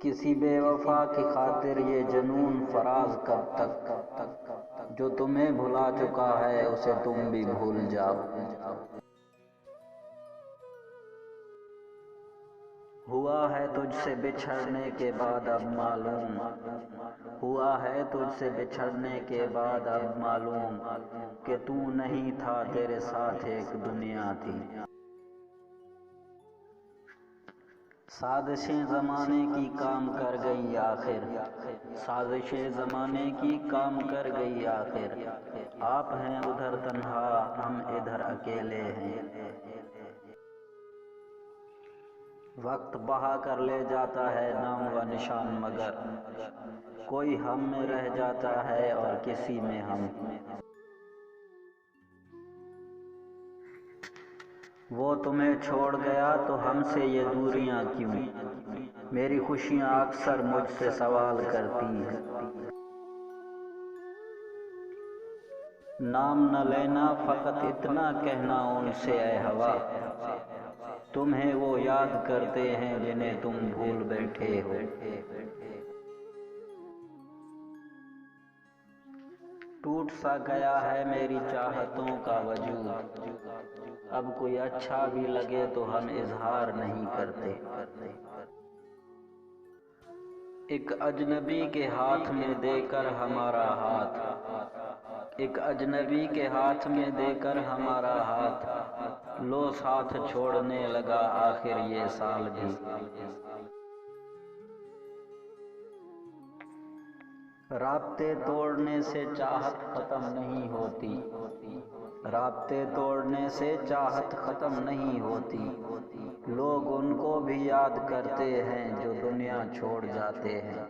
کسی بے وفا کی خاطر یہ جنون فراز کب تک، جو تمہیں بھلا چکا ہے اسے تم بھی بھول جاؤ۔ ہوا ہے تجھ سے بچھڑنے کے بعد اب معلوم، ہوا ہے تجھ سے بچھڑنے کے بعد اب معلوم کہ تو نہیں تھا، تیرے ساتھ ایک دنیا تھی۔ سازشیں زمانے کی کام کر گئی آخر، سازشیں زمانے کی کام کر گئی آخر، آپ ہیں ادھر تنہا ہم ادھر اکیلے ہیں۔ وقت بہا کر لے جاتا ہے نام و نشان، مگر کوئی ہم میں رہ جاتا ہے اور کسی میں ہم۔ وہ تمہیں چھوڑ گیا تو ہم سے یہ دوریاں کیوں، میری خوشیاں اکثر مجھ سے سوال کرتی ہیں۔ نام نہ لینا فقط اتنا کہنا ان سے اے ہوا، تمہیں وہ یاد کرتے ہیں جنہیں تم بھول بیٹھے ہو۔ ٹوٹ سا گیا ہے میری چاہتوں کا وجود، اب کوئی اچھا بھی لگے تو ہم اظہار نہیں کرتے۔ ایک اجنبی کے ہاتھ میں دے کر ہمارا ہاتھ، ایک اجنبی کے ہاتھ میں دے کر ہمارا ہاتھ، لو ساتھ چھوڑنے لگا آخر یہ سال بھی۔ رابطے توڑنے سے چاہت ختم نہیں ہوتی، رابطے توڑنے سے چاہت ختم نہیں ہوتی، لوگ ان کو بھی یاد کرتے ہیں جو دنیا چھوڑ جاتے ہیں۔